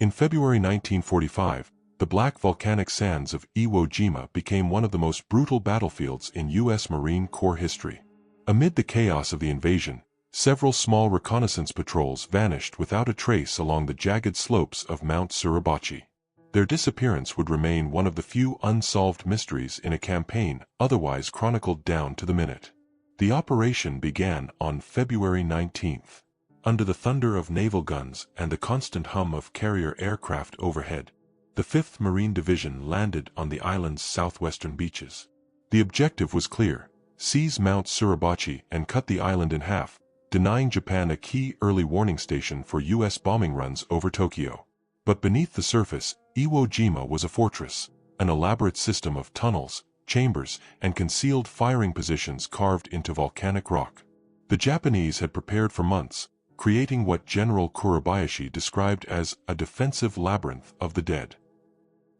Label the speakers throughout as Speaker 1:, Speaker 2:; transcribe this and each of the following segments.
Speaker 1: In February 1945, the black volcanic sands of Iwo Jima became one of the most brutal battlefields in U.S. Marine Corps history. Amid the chaos of the invasion, several small reconnaissance patrols vanished without a trace along the jagged slopes of Mount Suribachi. Their disappearance would remain one of the few unsolved mysteries in a campaign otherwise chronicled down to the minute. The operation began on February 19th. Under the thunder of naval guns and the constant hum of carrier aircraft overhead, the 5th Marine Division landed on the island's southwestern beaches. The objective was clear: seize Mount Suribachi and cut the island in half, denying Japan a key early warning station for U.S. bombing runs over Tokyo. But beneath the surface, Iwo Jima was a fortress, an elaborate system of tunnels, chambers, and concealed firing positions carved into volcanic rock. The Japanese had prepared for months, creating what General Kuribayashi described as a defensive labyrinth of the dead.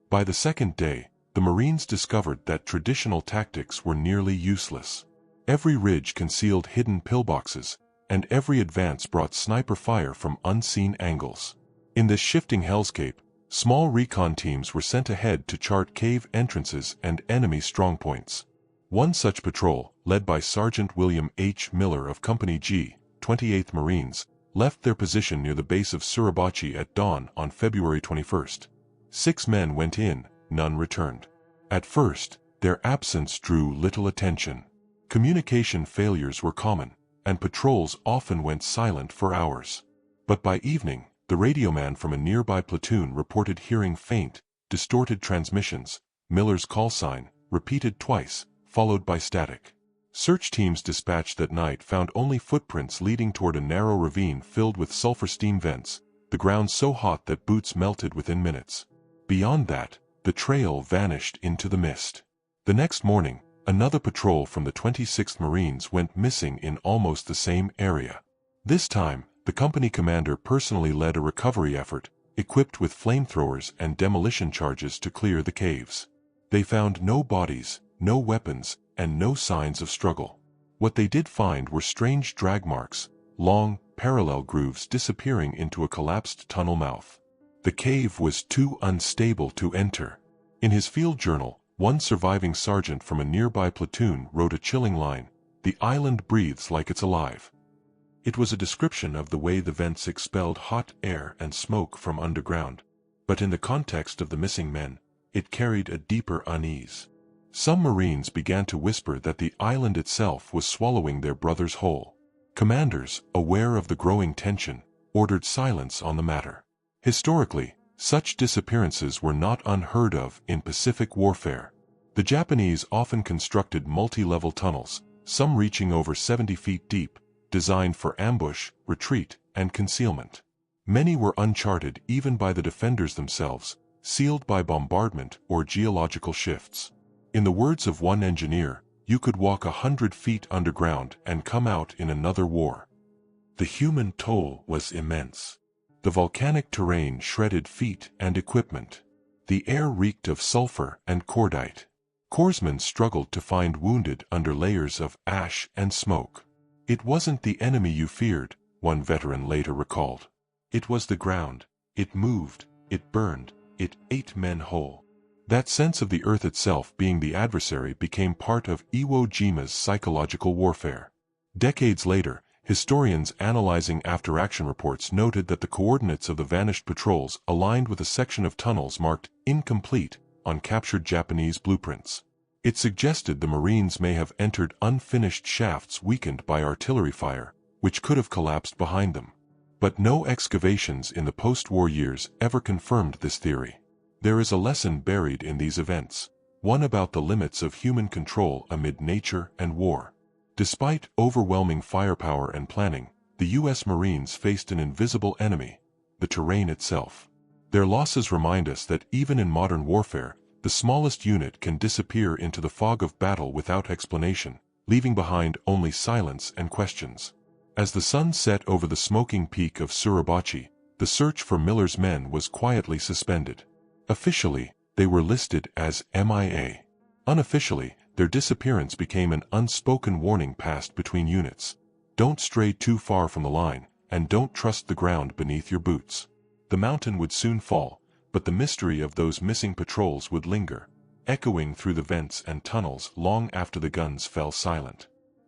Speaker 1: By the second day, the Marines discovered that traditional tactics were nearly useless. Every ridge concealed hidden pillboxes, and every advance brought sniper fire from unseen angles. In this shifting hellscape, small recon teams were sent ahead to chart cave entrances and enemy strongpoints. One such patrol, led by Sergeant William H. Miller of Company G, 28th Marines, left their position near the base of Suribachi at dawn on February 21st. 6 men went in, none returned. At first, their absence drew little attention. Communication failures were common, and patrols often went silent for hours. But by evening, the radioman from a nearby platoon reported hearing faint, distorted transmissions, Miller's call sign, repeated twice, followed by static. Search teams dispatched that night found only footprints leading toward a narrow ravine filled with sulfur steam vents, the ground so hot that boots melted within minutes. Beyond that, the trail vanished into the mist. The next morning, another patrol from the 26th Marines went missing in almost the same area. This time, the company commander personally led a recovery effort, equipped with flamethrowers and demolition charges to clear the caves. They found no bodies, no weapons, and no signs of struggle. What they did find were strange drag marks, long, parallel grooves disappearing into a collapsed tunnel mouth. The cave was too unstable to enter. In his field journal, one surviving sergeant from a nearby platoon wrote a chilling line: "The island breathes like it's alive." It was a description of the way the vents expelled hot air and smoke from underground, but in the context of the missing men, it carried a deeper unease. Some Marines began to whisper that the island itself was swallowing their brothers whole. Commanders, aware of the growing tension, ordered silence on the matter. Historically, such disappearances were not unheard of in Pacific warfare. The Japanese often constructed multi-level tunnels, some reaching over 70 feet deep, designed for ambush, retreat, and concealment. Many were uncharted even by the defenders themselves, sealed by bombardment or geological shifts. In the words of one engineer, you could walk 100 feet underground and come out in another war. The human toll was immense. The volcanic terrain shredded feet and equipment. The air reeked of sulfur and cordite. Corpsmen struggled to find wounded under layers of ash and smoke. "It wasn't the enemy you feared," one veteran later recalled. "It was the ground. It moved, it burned, it ate men whole." That sense of the earth itself being the adversary became part of Iwo Jima's psychological warfare. Decades later, historians analyzing after-action reports noted that the coordinates of the vanished patrols aligned with a section of tunnels marked incomplete on captured Japanese blueprints. It suggested the Marines may have entered unfinished shafts weakened by artillery fire, which could have collapsed behind them. But no excavations in the post-war years ever confirmed this theory. There is a lesson buried in these events, one about the limits of human control amid nature and war. Despite overwhelming firepower and planning, the U.S. Marines faced an invisible enemy: the terrain itself. Their losses remind us that even in modern warfare, the smallest unit can disappear into the fog of battle without explanation, leaving behind only silence and questions. As the sun set over the smoking peak of Suribachi, the search for Miller's men was quietly suspended. Officially, they were listed as MIA. Unofficially, their disappearance became an unspoken warning passed between units. Don't stray too far from the line, and don't trust the ground beneath your boots. The mountain would soon fall, but the mystery of those missing patrols would linger, echoing through the vents and tunnels long after the guns fell silent.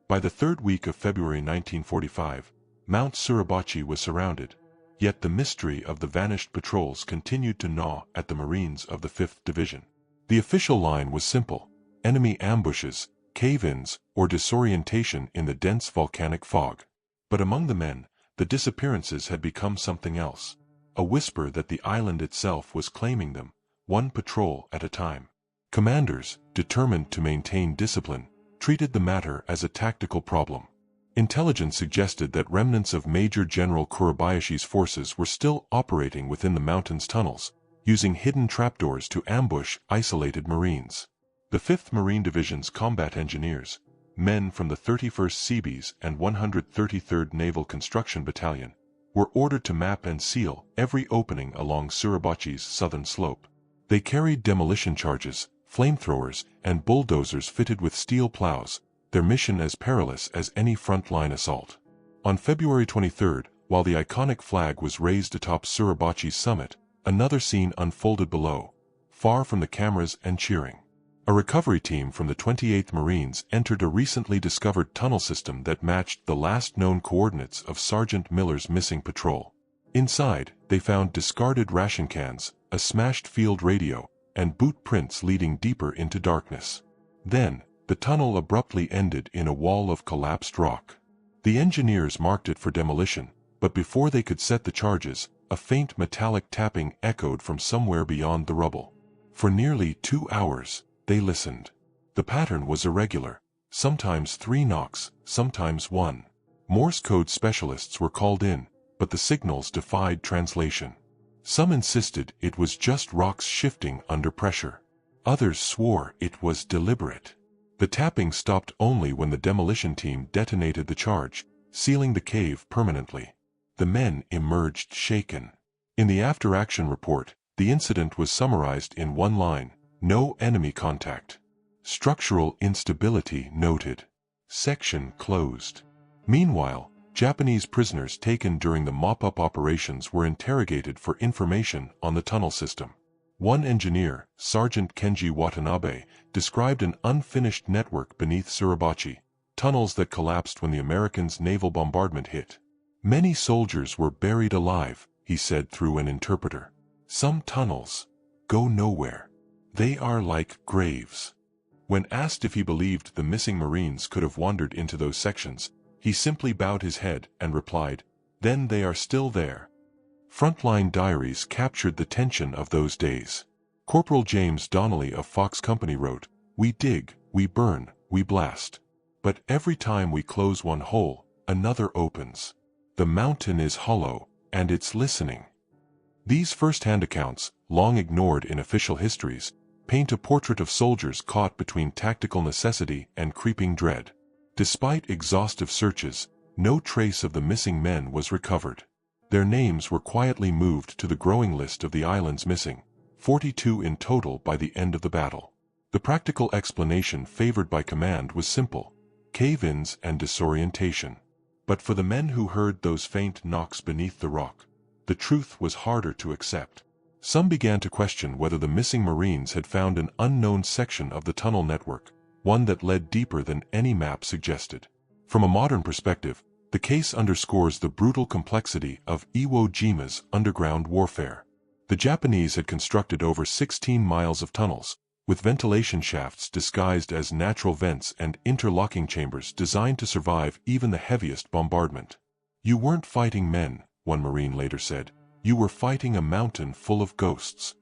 Speaker 1: By the third week of February 1945, Mount Suribachi was surrounded, yet the mystery of the vanished patrols continued to gnaw at the Marines of the 5th Division. The official line was simple: enemy ambushes, cave-ins, or disorientation in the dense volcanic fog. But among the men, the disappearances had become something else. A whisper that the island itself was claiming them, one patrol at a time. Commanders, determined to maintain discipline, treated the matter as a tactical problem. Intelligence suggested that remnants of Major General Kuribayashi's forces were still operating within the mountain's tunnels, using hidden trapdoors to ambush isolated Marines. The 5th Marine Division's combat engineers, men from the 31st Seabees and 133rd Naval Construction Battalion, were ordered to map and seal every opening along Suribachi's southern slope. They carried demolition charges, flamethrowers, and bulldozers fitted with steel plows, their mission as perilous as any front-line assault. On February 23, while the iconic flag was raised atop Suribachi's summit, another scene unfolded below, far from the cameras and cheering. A recovery team from the 28th Marines entered a recently discovered tunnel system that matched the last known coordinates of Sergeant Miller's missing patrol. Inside, they found discarded ration cans, a smashed field radio, and boot prints leading deeper into darkness. Then, the tunnel abruptly ended in a wall of collapsed rock. The engineers marked it for demolition, but before they could set the charges, a faint metallic tapping echoed from somewhere beyond the rubble. For nearly 2 hours, they listened. The pattern was irregular, sometimes 3 knocks, sometimes 1. Morse code specialists were called in, but the signals defied translation. Some insisted it was just rocks shifting under pressure. Others swore it was deliberate. The tapping stopped only when the demolition team detonated the charge, sealing the cave permanently. The men emerged shaken. In the after-action report, the incident was summarized in one line: no enemy contact. Structural instability noted. Section closed. Meanwhile, Japanese prisoners taken during the mop-up operations were interrogated for information on the tunnel system. One engineer, Sergeant Kenji Watanabe, described an unfinished network beneath Suribachi, tunnels that collapsed when the Americans' naval bombardment hit. Many soldiers were buried alive, he said through an interpreter. Some tunnels go nowhere. They are like graves. When asked if he believed the missing Marines could have wandered into those sections, he simply bowed his head and replied, "Then they are still there." Frontline diaries captured the tension of those days. Corporal James Donnelly of Fox Company wrote, "We dig, we burn, we blast. But every time we close one hole, another opens. The mountain is hollow, and it's listening." These first-hand accounts, long ignored in official histories, paint a portrait of soldiers caught between tactical necessity and creeping dread. Despite exhaustive searches, no trace of the missing men was recovered. Their names were quietly moved to the growing list of the island's missing, 42 in total by the end of the battle. The practical explanation favored by command was simple: cave-ins and disorientation. But for the men who heard those faint knocks beneath the rock, the truth was harder to accept. Some began to question whether the missing Marines had found an unknown section of the tunnel network, one that led deeper than any map suggested. From a modern perspective, the case underscores the brutal complexity of Iwo Jima's underground warfare. The Japanese had constructed over 16 miles of tunnels, with ventilation shafts disguised as natural vents and interlocking chambers designed to survive even the heaviest bombardment. "You weren't fighting men," one Marine later said. "You were fighting a mountain full of ghosts."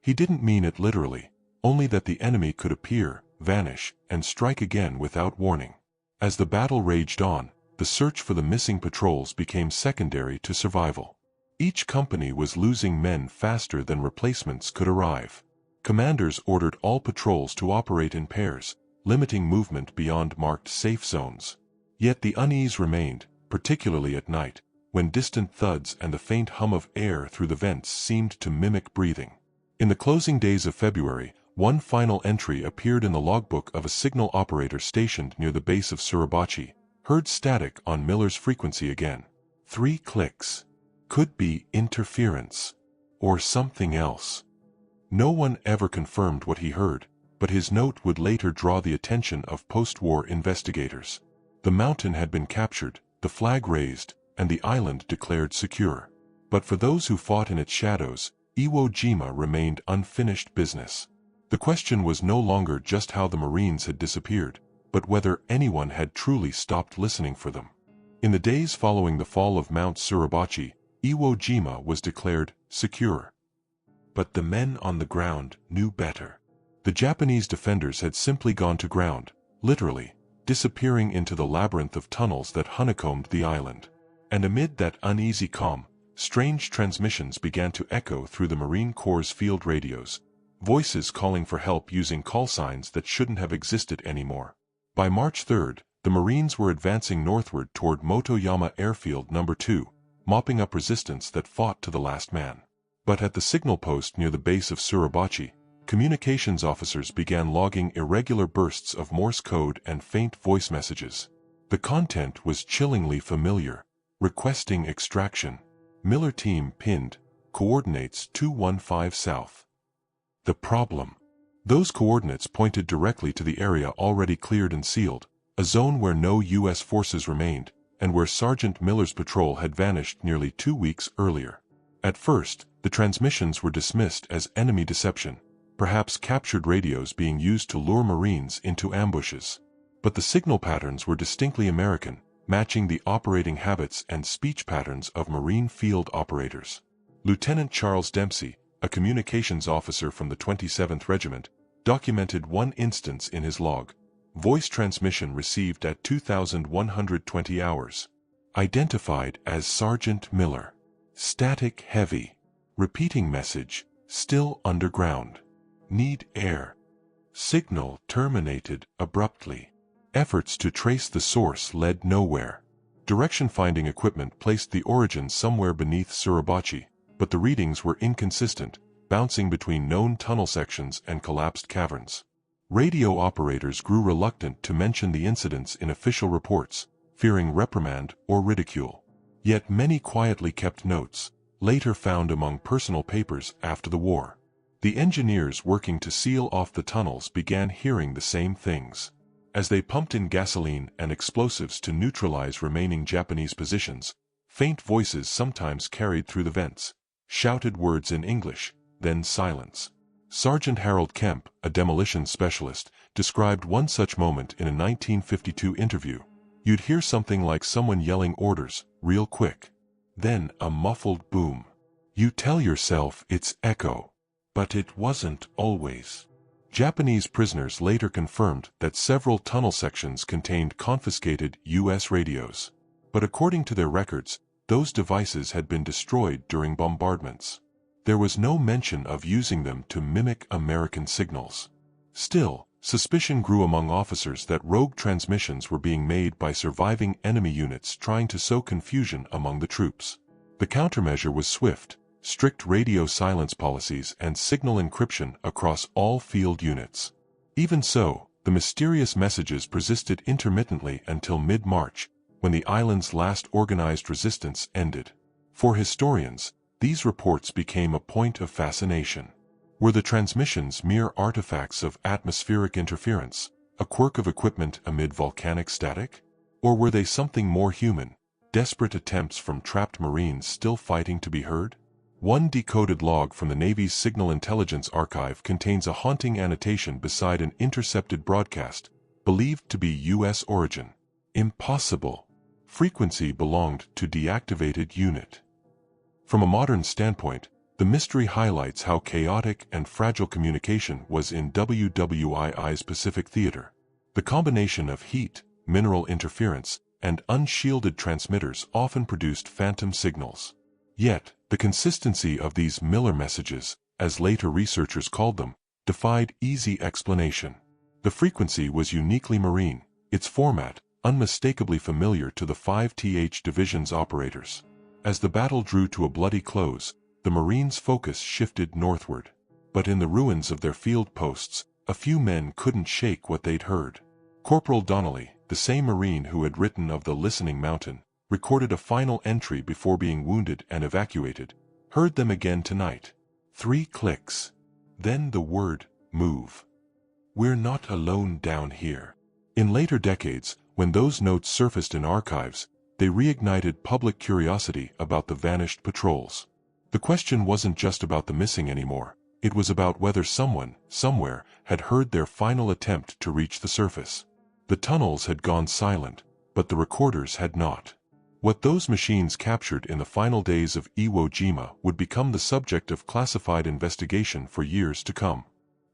Speaker 1: He didn't mean it literally, only that the enemy could appear, vanish, and strike again without warning. As the battle raged on, the search for the missing patrols became secondary to survival. Each company was losing men faster than replacements could arrive. Commanders ordered all patrols to operate in pairs, limiting movement beyond marked safe zones. Yet the unease remained, particularly at night, when distant thuds and the faint hum of air through the vents seemed to mimic breathing. In the closing days of February, one final entry appeared in the logbook of a signal operator stationed near the base of Suribachi: "Heard static on Miller's frequency again. 3 clicks. Could be interference. Or something else. No one ever confirmed what he heard, but his note would later draw the attention of post-war investigators. The mountain had been captured, the flag raised, and the island declared secure. But for those who fought in its shadows, Iwo Jima remained unfinished business. The question was no longer just how the Marines had disappeared, but whether anyone had truly stopped listening for them. In the days following the fall of Mount Suribachi, Iwo Jima was declared secure. But the men on the ground knew better. The Japanese defenders had simply gone to ground, literally, disappearing into the labyrinth of tunnels that honeycombed the island. And amid that uneasy calm, strange transmissions began to echo through the Marine Corps' field radios, voices calling for help using call signs that shouldn't have existed anymore. By March 3rd, the Marines were advancing northward toward Motoyama Airfield No. 2, mopping up resistance that fought to the last man. But at the signal post near the base of Suribachi, communications officers began logging irregular bursts of Morse code and faint voice messages. The content was chillingly familiar. Requesting extraction. Miller team pinned. Coordinates 215 south. The problem. Those coordinates pointed directly to the area already cleared and sealed, a zone where no U.S. forces remained, and where Sergeant Miller's patrol had vanished nearly 2 weeks earlier. At first, the transmissions were dismissed as enemy deception, perhaps captured radios being used to lure Marines into ambushes. But the signal patterns were distinctly American, matching the operating habits and speech patterns of Marine field operators. Lieutenant Charles Dempsey, a communications officer from the 27th Regiment, documented one instance in his log. Voice transmission received at 2,120 hours. Identified as Sergeant Miller. Static heavy. Repeating message, still underground. Need air. Signal terminated abruptly. Efforts to trace the source led nowhere. Direction-finding equipment placed the origin somewhere beneath Suribachi, but the readings were inconsistent, bouncing between known tunnel sections and collapsed caverns. Radio operators grew reluctant to mention the incidents in official reports, fearing reprimand or ridicule. Yet many quietly kept notes, later found among personal papers after the war. The engineers working to seal off the tunnels began hearing the same things. As they pumped in gasoline and explosives to neutralize remaining Japanese positions, faint voices sometimes carried through the vents, shouted words in English, then silence. Sergeant Harold Kemp, a demolition specialist, described one such moment in a 1952 interview. You'd hear something like someone yelling orders, real quick. Then a muffled boom. You tell yourself it's echo. But it wasn't always. Japanese prisoners later confirmed that several tunnel sections contained confiscated U.S. radios. But according to their records, those devices had been destroyed during bombardments. There was no mention of using them to mimic American signals. Still, suspicion grew among officers that rogue transmissions were being made by surviving enemy units trying to sow confusion among the troops. The countermeasure was swift. Strict radio silence policies and signal encryption across all field units. Even so, the mysterious messages persisted intermittently until mid-March, when the island's last organized resistance ended. For historians, these reports became a point of fascination. Were the transmissions mere artifacts of atmospheric interference, a quirk of equipment amid volcanic static? Or were they something more human, desperate attempts from trapped Marines still fighting to be heard? One decoded log from the Navy's Signal Intelligence Archive contains a haunting annotation beside an intercepted broadcast, believed to be U.S. origin. Impossible. Frequency belonged to deactivated unit. From a modern standpoint, the mystery highlights how chaotic and fragile communication was in WWII's Pacific Theater. The combination of heat, mineral interference, and unshielded transmitters often produced phantom signals. Yet, the consistency of these Miller messages, as later researchers called them, defied easy explanation. The frequency was uniquely Marine, its format unmistakably familiar to the 5th Division's operators. As the battle drew to a bloody close, the Marines' focus shifted northward. But in the ruins of their field posts, a few men couldn't shake what they'd heard. Corporal Donnelly, the same Marine who had written of the Listening Mountain, recorded a final entry before being wounded and evacuated. Heard them again tonight. 3 clicks. Then the word, move. We're not alone down here. In later decades, when those notes surfaced in archives, they reignited public curiosity about the vanished patrols. The question wasn't just about the missing anymore. It was about whether someone, somewhere, had heard their final attempt to reach the surface. The tunnels had gone silent, but the recorders had not. What those machines captured in the final days of Iwo Jima would become the subject of classified investigation for years to come.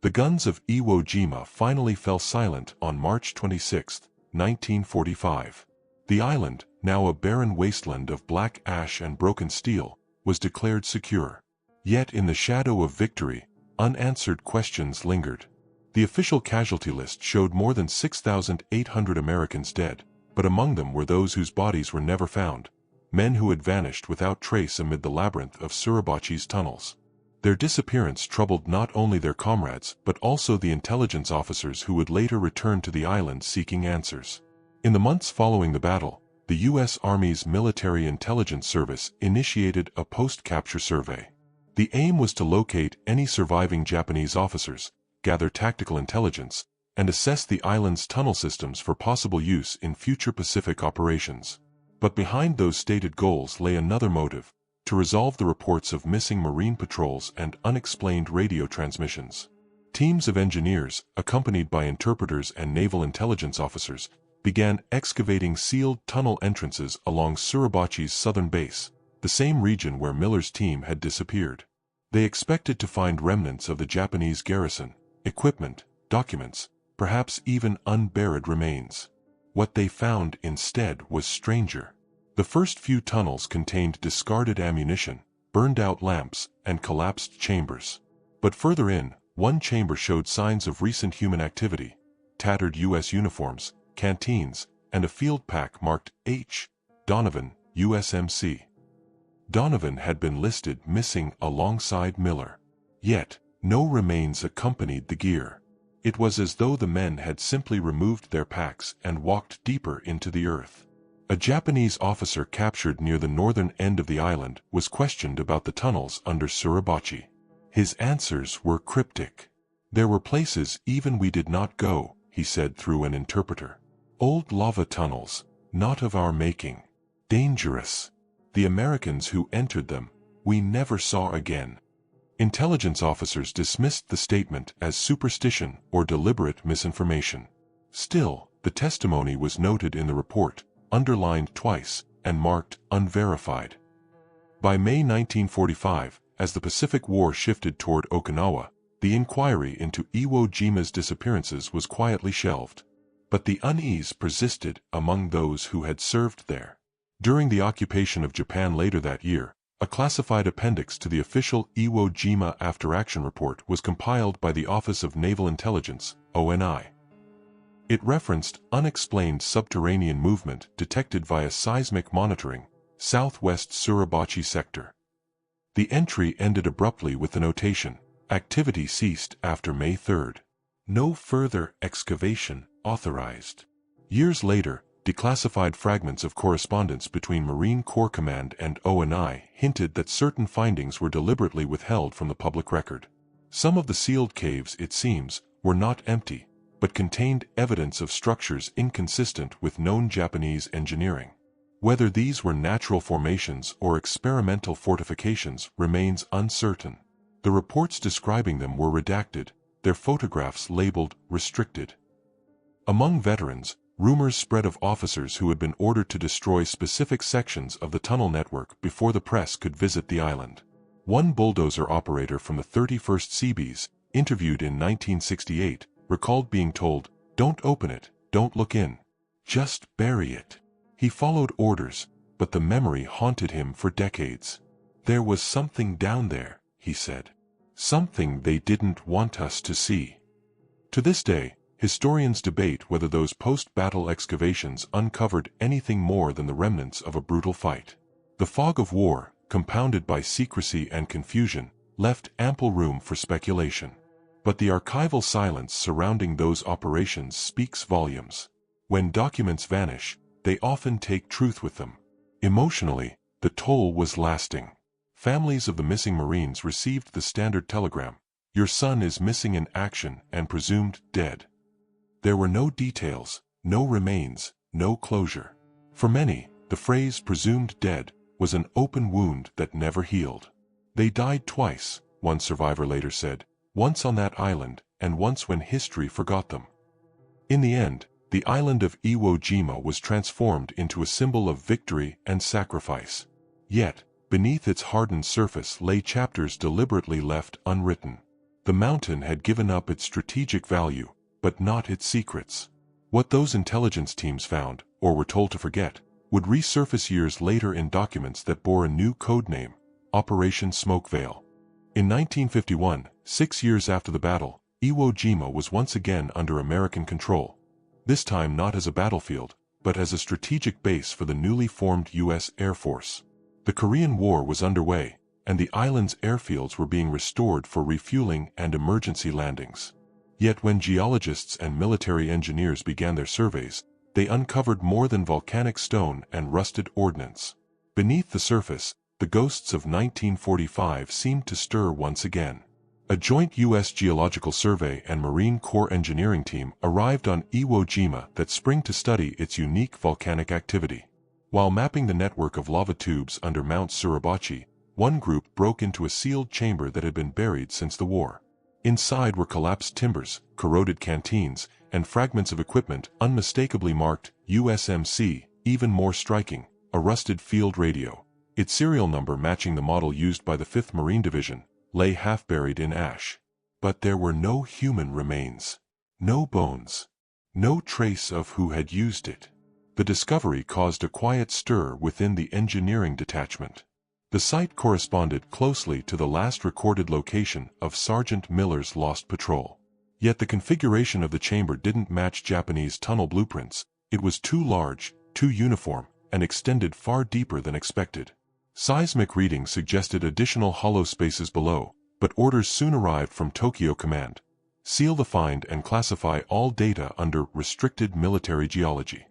Speaker 1: The guns of Iwo Jima finally fell silent on March 26, 1945. The island, now a barren wasteland of black ash and broken steel, was declared secure. Yet in the shadow of victory, unanswered questions lingered. The official casualty list showed more than 6,800 Americans dead, but among them were those whose bodies were never found, men who had vanished without trace amid the labyrinth of Suribachi's tunnels. Their disappearance troubled not only their comrades but also the intelligence officers who would later return to the island seeking answers. In the months following the battle, the U.S. Army's Military Intelligence Service initiated a post-capture survey. The aim was to locate any surviving Japanese officers, gather tactical intelligence, and assess the island's tunnel systems for possible use in future Pacific operations. But behind those stated goals lay another motive: to resolve the reports of missing Marine patrols and unexplained radio transmissions. Teams of engineers, accompanied by interpreters and naval intelligence officers, began excavating sealed tunnel entrances along Suribachi's southern base, the same region where Miller's team had disappeared. They expected to find remnants of the Japanese garrison, equipment, documents, perhaps even unburied remains. What they found instead was stranger. The first few tunnels contained discarded ammunition, burned-out lamps, and collapsed chambers. But further in, one chamber showed signs of recent human activity: tattered U.S. uniforms, canteens, and a field pack marked H. Donovan, USMC. Donovan had been listed missing alongside Miller. Yet, no remains accompanied the gear. It was as though the men had simply removed their packs and walked deeper into the earth. A Japanese officer captured near the northern end of the island was questioned about the tunnels under Suribachi. His answers were cryptic. "There were places even we did not go," he said through an interpreter. "Old lava tunnels, not of our making. Dangerous. The Americans who entered them, we never saw again." Intelligence officers dismissed the statement as superstition or deliberate misinformation. Still, the testimony was noted in the report, underlined twice, and marked unverified. By May 1945, as the Pacific War shifted toward Okinawa, the inquiry into Iwo Jima's disappearances was quietly shelved. But the unease persisted among those who had served there. During the occupation of Japan later that year, a classified appendix to the official Iwo Jima after-action report was compiled by the Office of Naval Intelligence, ONI. It referenced unexplained subterranean movement detected via seismic monitoring, southwest Suribachi sector. The entry ended abruptly with the notation, "Activity ceased after May 3rd. No further excavation authorized." Years later, declassified fragments of correspondence between Marine Corps Command and ONI hinted that certain findings were deliberately withheld from the public record. Some of the sealed caves, it seems, were not empty, but contained evidence of structures inconsistent with known Japanese engineering. Whether these were natural formations or experimental fortifications remains uncertain. The reports describing them were redacted, their photographs labeled restricted. Among veterans, rumors spread of officers who had been ordered to destroy specific sections of the tunnel network before the press could visit the island. One bulldozer operator from the 31st Seabees, interviewed in 1968, recalled being told, "Don't open it, don't look in. Just bury it." He followed orders, but the memory haunted him for decades. "There was something down there," he said. "Something they didn't want us to see." To this day, historians debate whether those post-battle excavations uncovered anything more than the remnants of a brutal fight. The fog of war, compounded by secrecy and confusion, left ample room for speculation. But the archival silence surrounding those operations speaks volumes. When documents vanish, they often take truth with them. Emotionally, the toll was lasting. Families of the missing Marines received the standard telegram, "Your son is missing in action and presumed dead." There were no details, no remains, no closure. For many, the phrase "presumed dead" was an open wound that never healed. "They died twice," one survivor later said, "once on that island, and once when history forgot them." In the end, the island of Iwo Jima was transformed into a symbol of victory and sacrifice. Yet, beneath its hardened surface lay chapters deliberately left unwritten. The mountain had given up its strategic value, but not its secrets. What those intelligence teams found, or were told to forget, would resurface years later in documents that bore a new code name, Operation Smoke Veil. In 1951, 6 years after the battle, Iwo Jima was once again under American control. This time not as a battlefield, but as a strategic base for the newly formed U.S. Air Force. The Korean War was underway, and the island's airfields were being restored for refueling and emergency landings. Yet when geologists and military engineers began their surveys, they uncovered more than volcanic stone and rusted ordnance. Beneath the surface, the ghosts of 1945 seemed to stir once again. A joint U.S. Geological Survey and Marine Corps engineering team arrived on Iwo Jima that spring to study its unique volcanic activity. While mapping the network of lava tubes under Mount Suribachi, one group broke into a sealed chamber that had been buried since the war. Inside were collapsed timbers, corroded canteens, and fragments of equipment unmistakably marked USMC. Even more striking, a rusted field radio, its serial number matching the model used by the 5th Marine Division, lay half buried in ash. But there were no human remains. No bones. No trace of who had used it. The discovery caused a quiet stir within the engineering detachment. The site corresponded closely to the last recorded location of Sergeant Miller's lost patrol. Yet the configuration of the chamber didn't match Japanese tunnel blueprints. It was too large, too uniform, and extended far deeper than expected. Seismic readings suggested additional hollow spaces below, but orders soon arrived from Tokyo Command. Seal the find and classify all data under restricted military geology.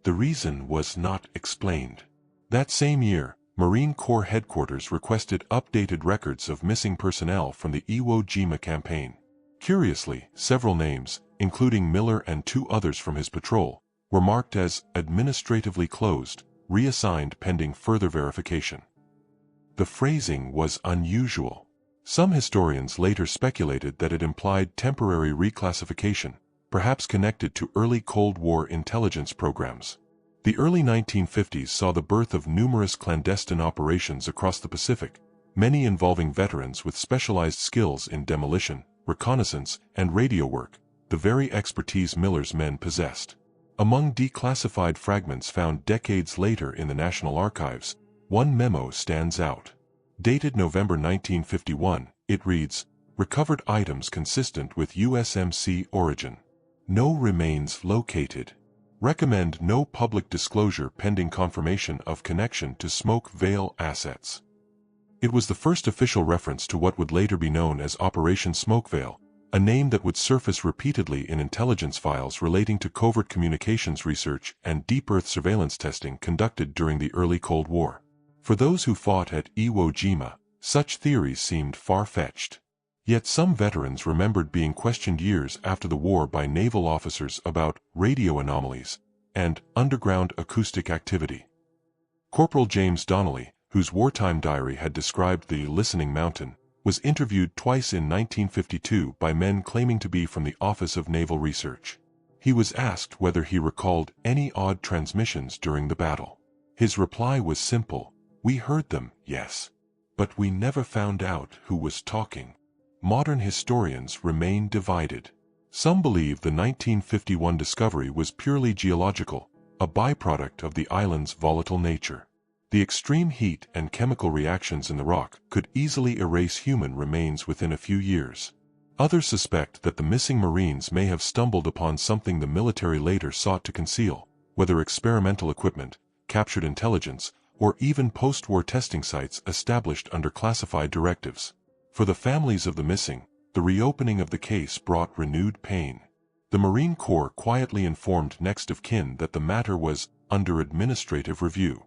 Speaker 1: The reason was not explained. That same year, Marine Corps Headquarters requested updated records of missing personnel from the Iwo Jima campaign. Curiously, several names, including Miller and 2 others from his patrol, were marked as administratively closed, reassigned pending further verification. The phrasing was unusual. Some historians later speculated that it implied temporary reclassification, perhaps connected to early Cold War intelligence programs. The early 1950s saw the birth of numerous clandestine operations across the Pacific, many involving veterans with specialized skills in demolition, reconnaissance, and radio work, the very expertise Miller's men possessed. Among declassified fragments found decades later in the National Archives, one memo stands out. Dated November 1951, it reads, "Recovered items consistent with USMC origin. No remains located. Recommend no public disclosure pending confirmation of connection to Smoke Veil assets." It was the first official reference to what would later be known as Operation Smoke Veil, a name that would surface repeatedly in intelligence files relating to covert communications research and deep Earth surveillance testing conducted during the early Cold War. For those who fought at Iwo Jima, such theories seemed far-fetched. Yet some veterans remembered being questioned years after the war by naval officers about radio anomalies and underground acoustic activity. Corporal James Donnelly, whose wartime diary had described the listening mountain, was interviewed twice in 1952 by men claiming to be from the Office of Naval Research. He was asked whether he recalled any odd transmissions during the battle. His reply was simple: "We heard them, yes. But we never found out who was talking." Modern historians remain divided. Some believe the 1951 discovery was purely geological, a byproduct of the island's volatile nature. The extreme heat and chemical reactions in the rock could easily erase human remains within a few years. Others suspect that the missing Marines may have stumbled upon something the military later sought to conceal, whether experimental equipment, captured intelligence, or even post-war testing sites established under classified directives. For the families of the missing, the reopening of the case brought renewed pain. The Marine Corps quietly informed next of kin that the matter was under administrative review.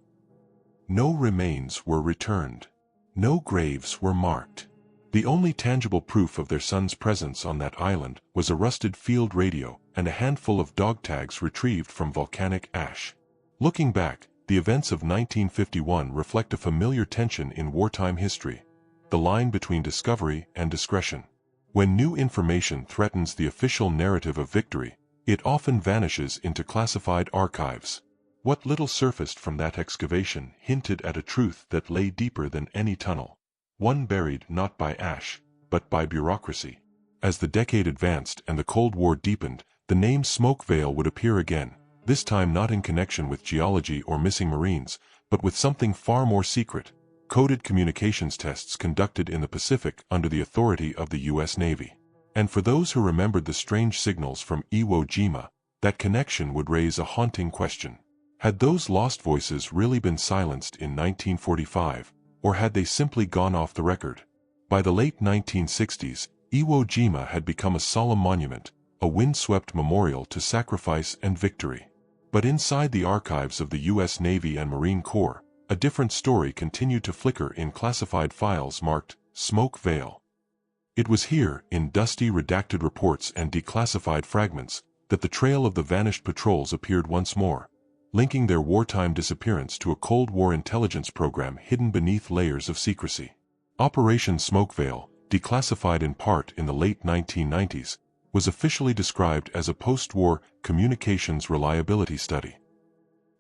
Speaker 1: No remains were returned. No graves were marked. The only tangible proof of their son's presence on that island was a rusted field radio and a handful of dog tags retrieved from volcanic ash. Looking back, the events of 1951 reflect a familiar tension in wartime history: the line between discovery and discretion. When new information threatens the official narrative of victory, it often vanishes into classified archives. What little surfaced from that excavation hinted at a truth that lay deeper than any tunnel. One buried not by ash, but by bureaucracy. As the decade advanced and the Cold War deepened, the name Smoke Veil would appear again, this time not in connection with geology or missing Marines, but with something far more secret: coded communications tests conducted in the Pacific under the authority of the U.S. Navy. And for those who remembered the strange signals from Iwo Jima, that connection would raise a haunting question. Had those lost voices really been silenced in 1945, or had they simply gone off the record? By the late 1960s, Iwo Jima had become a solemn monument, a windswept memorial to sacrifice and victory. But inside the archives of the U.S. Navy and Marine Corps, a different story continued to flicker in classified files marked Smoke Veil. It was here, in dusty redacted reports and declassified fragments, that the trail of the vanished patrols appeared once more, linking their wartime disappearance to a Cold War intelligence program hidden beneath layers of secrecy. Operation Smoke Veil, declassified in part in the late 1990s, was officially described as a post-war communications reliability study.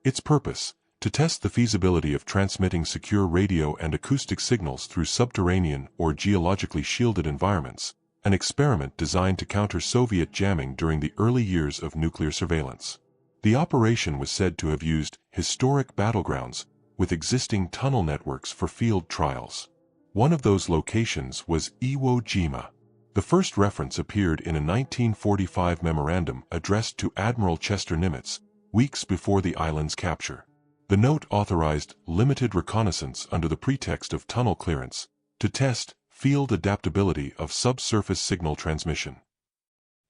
Speaker 1: Its purpose: to test the feasibility of transmitting secure radio and acoustic signals through subterranean or geologically shielded environments, an experiment designed to counter Soviet jamming during the early years of nuclear surveillance. The operation was said to have used historic battlegrounds with existing tunnel networks for field trials. One of those locations was Iwo Jima. The first reference appeared in a 1945 memorandum addressed to Admiral Chester Nimitz, weeks before the island's capture. The note authorized limited reconnaissance under the pretext of tunnel clearance to test field adaptability of subsurface signal transmission.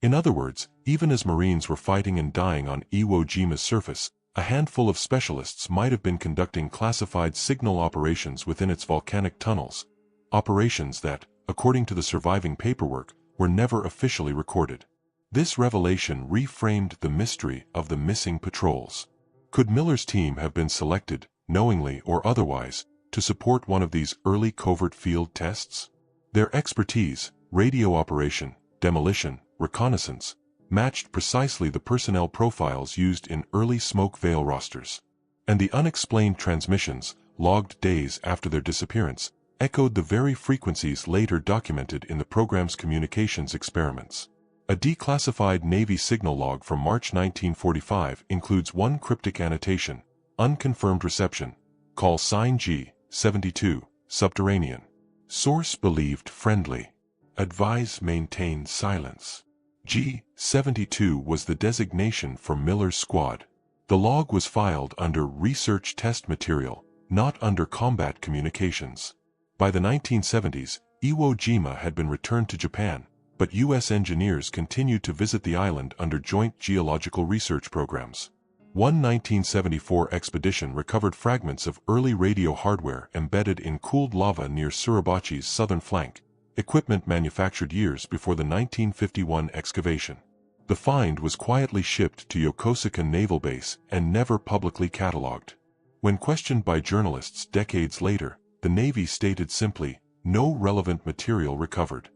Speaker 1: In other words, even as Marines were fighting and dying on Iwo Jima's surface, a handful of specialists might have been conducting classified signal operations within its volcanic tunnels, operations that, according to the surviving paperwork, were never officially recorded. This revelation reframed the mystery of the missing patrols. Could Miller's team have been selected, knowingly or otherwise, to support one of these early covert field tests? Their expertise, radio operation, demolition, reconnaissance, matched precisely the personnel profiles used in early Smoke Veil rosters. And the unexplained transmissions, logged days after their disappearance, echoed the very frequencies later documented in the program's communications experiments. A declassified Navy signal log from March 1945 includes one cryptic annotation: unconfirmed reception, call sign G72, subterranean. Source believed friendly. Advise maintain silence. G72 was the designation for Miller's squad. The log was filed under research test material, not under combat communications. By the 1970s, Iwo Jima had been returned to Japan, but U.S. engineers continued to visit the island under joint geological research programs. One 1974 expedition recovered fragments of early radio hardware embedded in cooled lava near Suribachi's southern flank, equipment manufactured years before the 1951 excavation. The find was quietly shipped to Yokosuka Naval Base and never publicly catalogued. When questioned by journalists decades later, the Navy stated simply, "No relevant material recovered."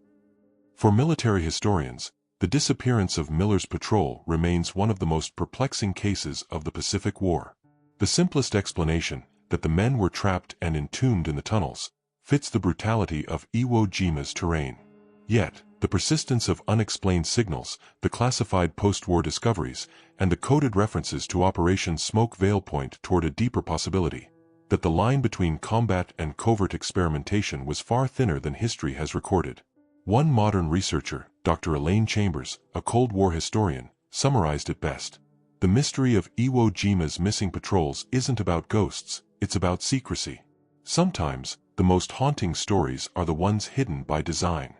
Speaker 1: For military historians, the disappearance of Miller's patrol remains one of the most perplexing cases of the Pacific War. The simplest explanation, that the men were trapped and entombed in the tunnels, fits the brutality of Iwo Jima's terrain. Yet, the persistence of unexplained signals, the classified post-war discoveries, and the coded references to Operation Smoke Veil point toward a deeper possibility: that the line between combat and covert experimentation was far thinner than history has recorded. One modern researcher, Dr. Elaine Chambers, a Cold War historian, summarized it best: "The mystery of Iwo Jima's missing patrols isn't about ghosts, it's about secrecy. Sometimes, the most haunting stories are the ones hidden by design."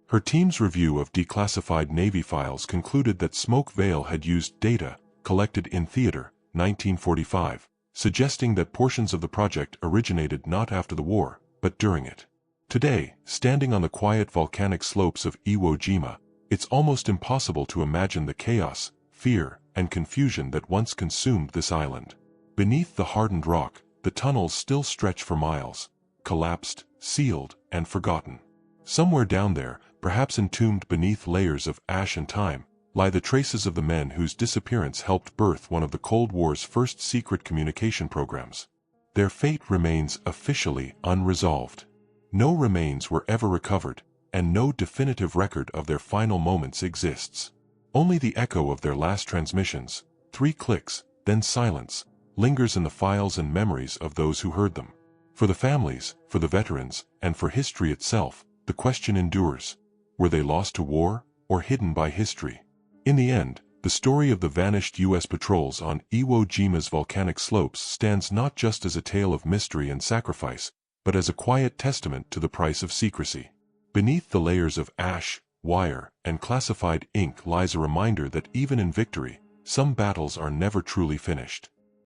Speaker 1: Her team's review of declassified Navy files concluded that Smoke Veil had used data, collected in theater, 1945, suggesting that portions of the project originated not after the war, but during it. Today, standing on the quiet volcanic slopes of Iwo Jima, it's almost impossible to imagine the chaos, fear, and confusion that once consumed this island. Beneath the hardened rock, the tunnels still stretch for miles, collapsed, sealed, and forgotten. Somewhere down there, perhaps entombed beneath layers of ash and time, lie the traces of the men whose disappearance helped birth one of the Cold War's first secret communication programs. Their fate remains officially unresolved. No remains were ever recovered, and no definitive record of their final moments exists. Only the echo of their last transmissions, 3 clicks, then silence, lingers in the files and memories of those who heard them. For the families, for the veterans, and for history itself, the question endures: were they lost to war, or hidden by history? In the end, the story of the vanished U.S. patrols on Iwo Jima's volcanic slopes stands not just as a tale of mystery and sacrifice, but as a quiet testament to the price of secrecy. Beneath the layers of ash, wire, and classified ink lies a reminder that even in victory, some battles are never truly finished.